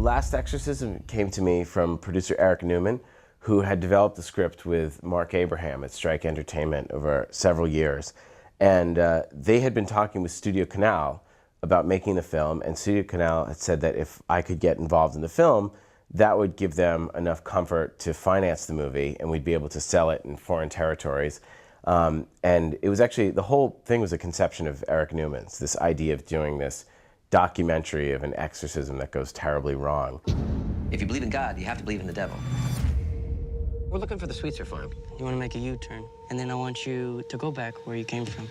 Last Exorcism came to me from producer Eric Newman, who had developed the script with Mark Abraham at Strike Entertainment over several years. And they had been talking with Studio Canal about making the film, and Studio Canal had said that if I could get involved in the film, that would give them enough comfort to finance the movie, and we'd be able to sell it in foreign territories. And it was actually, the whole thing was a conception of Eric Newman's, this idea of doing this documentary of an exorcism that goes terribly wrong. If you believe in God, you have to believe in the devil. We're looking for the Sweetser farm. You want to make a U-turn, and then I want you to go back where you came from.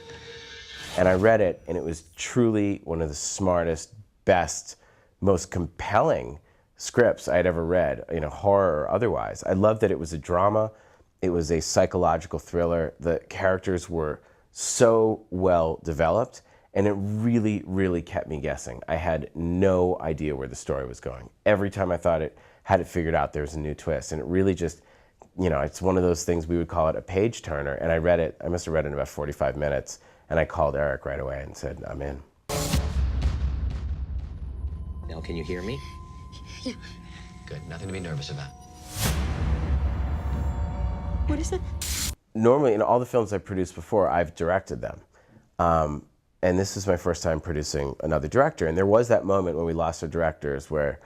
And I read it, and it was truly one of the smartest, best, most compelling scripts I had ever read, you know, horror or otherwise. I loved that it was a drama. It was a psychological thriller. The characters were so well developed, and it really, really kept me guessing. I had no idea where the story was going. Every time I thought it had it figured out, there was a new twist, and it really just, you know, it's one of those things, we would call it a page turner, and I read it, I must have read it in about 45 minutes, and I called Eric right away and said, I'm in. Now, can you hear me? Yeah. Good, nothing to be nervous about. What is it? Normally, in all the films I've produced before, I've directed them. And this is my first time producing another director. And there was that moment when we lost our directors where,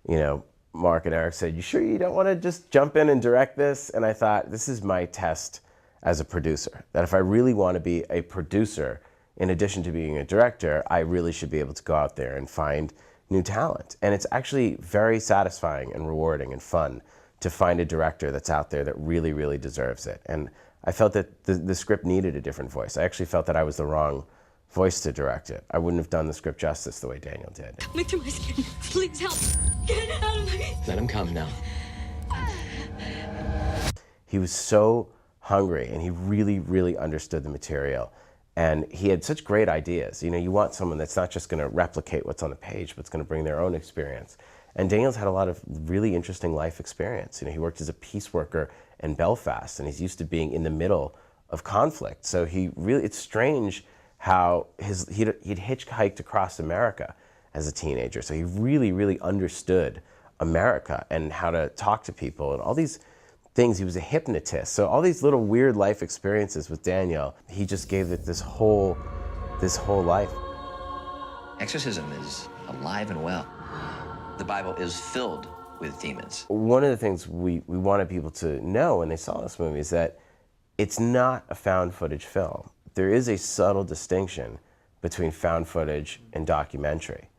you know, Mark and Eric said, you sure you don't want to just jump in and direct this? And I thought, this is my test as a producer, that if I really want to be a producer, in addition to being a director, I really should be able to go out there and find new talent. And it's actually very satisfying and rewarding and fun to find a director that's out there that really, really deserves it. And I felt that the script needed a different voice. I actually felt that I was the wrong voice to direct it. I wouldn't have done the script justice the way Daniel did. Coming through my skin. Please help. Get it out of my... Let him come now. He was so hungry, and he really, really understood the material. And he had such great ideas. You know, you want someone that's not just going to replicate what's on the page, but it's going to bring their own experience. And Daniel's had a lot of really interesting life experience. You know, he worked as a peace worker in Belfast, and he's used to being in the middle of conflict. So he really, it's strange how he'd hitchhiked across America as a teenager. So he really, really understood America and how to talk to people and all these things. He was a hypnotist. So all these little weird life experiences with Daniel, he just gave it this whole life. Exorcism is alive and well. The Bible is filled with demons. One of the things we wanted people to know when they saw this movie is that it's not a found footage film. There is a subtle distinction between found footage and documentary.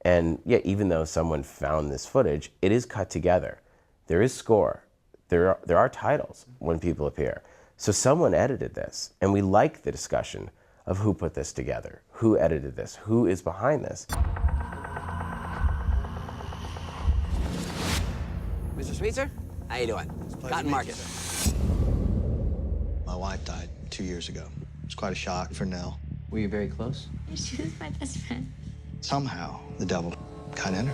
And yet, even though someone found this footage, it is cut together. There is score. There are titles when people appear. So someone edited this, and we like the discussion of who put this together, who edited this, who is behind this. Mr. Sweetser, how you doing? Cotton Market. My wife died 2 years ago. It's quite a shock for Nell. Were you very close? She was my best friend. Somehow, the devil got in her.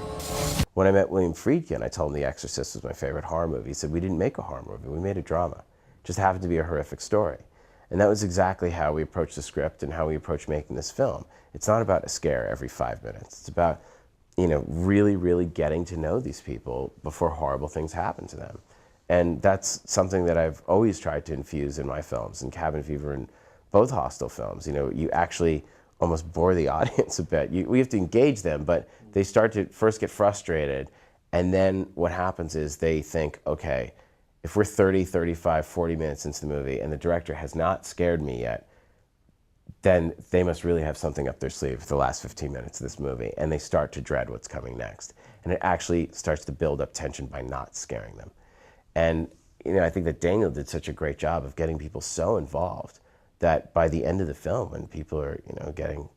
When I met William Friedkin, I told him The Exorcist was my favorite horror movie. He said, we didn't make a horror movie, we made a drama. It just happened to be a horrific story. And that was exactly how we approached the script and how we approached making this film. It's not about a scare every 5 minutes. It's about, you know, really, really getting to know these people before horrible things happen to them. And that's something that I've always tried to infuse in my films, in Cabin Fever and both Hostel films. You know, you actually almost bore the audience a bit. We have to engage them, but they start to first get frustrated, and then what happens is they think, okay, if we're 30, 35, 40 minutes into the movie and the director has not scared me yet, then they must really have something up their sleeve for the last 15 minutes of this movie, and they start to dread what's coming next. And it actually starts to build up tension by not scaring them. And you know, I think that Daniel did such a great job of getting people so involved that by the end of the film, when people are, you know, getting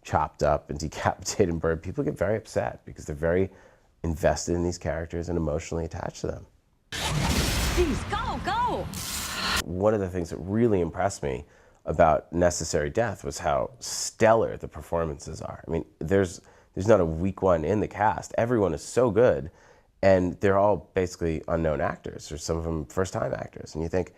chopped up and decapitated and burned, people get very upset because they're very invested in these characters and emotionally attached to them. Please, go! One of the things that really impressed me about Necessary Death was how stellar the performances are. I mean, there's not a weak one in the cast. Everyone is so good, and they're all basically unknown actors, or some of them first-time actors. And you think,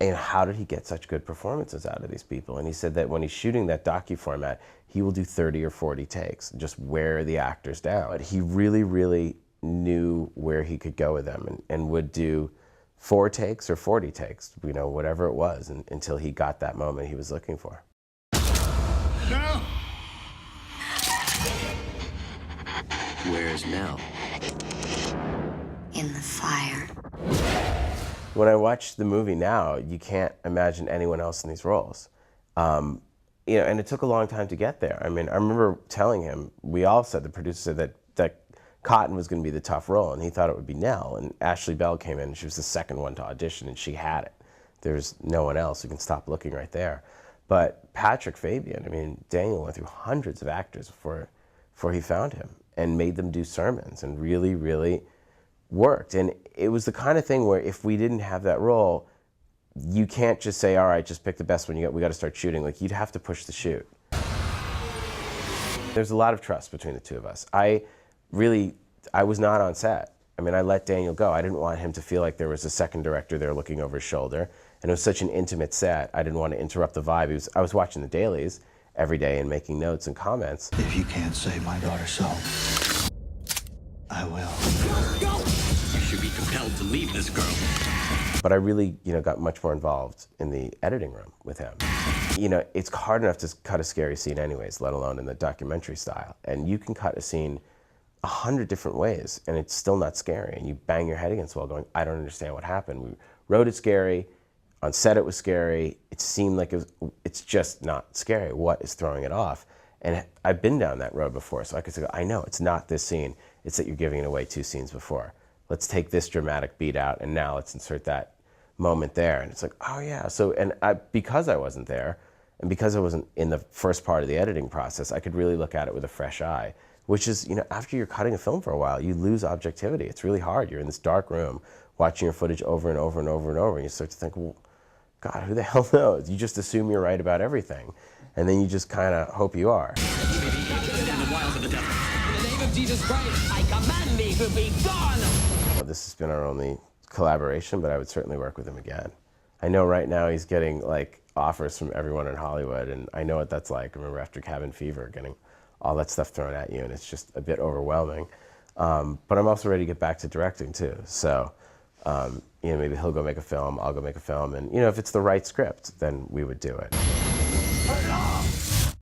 and how did he get such good performances out of these people? And he said that when he's shooting that docu-format, he will do 30 or 40 takes, and just wear the actors down. But he really, really knew where he could go with them and would do 4 takes or 40 takes, you know, whatever it was, until he got that moment he was looking for. No! Where's Nell? In the fire. When I watch the movie now, you can't imagine anyone else in these roles. You know, and it took a long time to get there. I mean, I remember telling him, we all said, the producer said that Cotton was going to be the tough role, and he thought it would be Nell. And Ashley Bell came in, and she was the second one to audition, and she had it. There's no one else. You can stop looking right there. But Patrick Fabian, I mean, Daniel went through hundreds of actors before he found him and made them do sermons and really, really worked. And it was the kind of thing where if we didn't have that role, you can't just say, all right, just pick the best one you got, we got to start shooting. Like, you'd have to push the shoot. There's a lot of trust between the two of us. I was not on set. I mean, I let Daniel go. I didn't want him to feel like there was a second director there looking over his shoulder. And it was such an intimate set, I didn't want to interrupt the vibe. I was watching the dailies every day and making notes and comments. If you can't save my daughter's soul, I will. You should be compelled to leave this girl. But I really, you know, got much more involved in the editing room with him. You know, it's hard enough to cut a scary scene anyways, let alone in the documentary style. And you can cut a scene 100 different ways, and it's still not scary. And you bang your head against the wall going, I don't understand what happened. We wrote it scary. On set it was scary. It seemed like it's just not scary. What is throwing it off? And I've been down that road before, so I could say, I know, it's not this scene. It's that you're giving it away 2 scenes before. Let's take this dramatic beat out, and now let's insert that moment there. And it's like, oh yeah. So, and because I wasn't there, and because I wasn't in the first part of the editing process, I could really look at it with a fresh eye, which is, you know, after you're cutting a film for a while, you lose objectivity. It's really hard. You're in this dark room, watching your footage over and over and over and over, and you start to think, well, God, who the hell knows? You just assume you're right about everything, and then you just kind of hope you are. Jesus Christ, I command thee to be gone! Well, this has been our only collaboration, but I would certainly work with him again. I know right now he's getting like offers from everyone in Hollywood, and I know what that's like. I remember after Cabin Fever, getting all that stuff thrown at you, and it's just a bit overwhelming. But I'm also ready to get back to directing too. So, you know, maybe he'll go make a film, I'll go make a film, and you know, if it's the right script, then we would do it.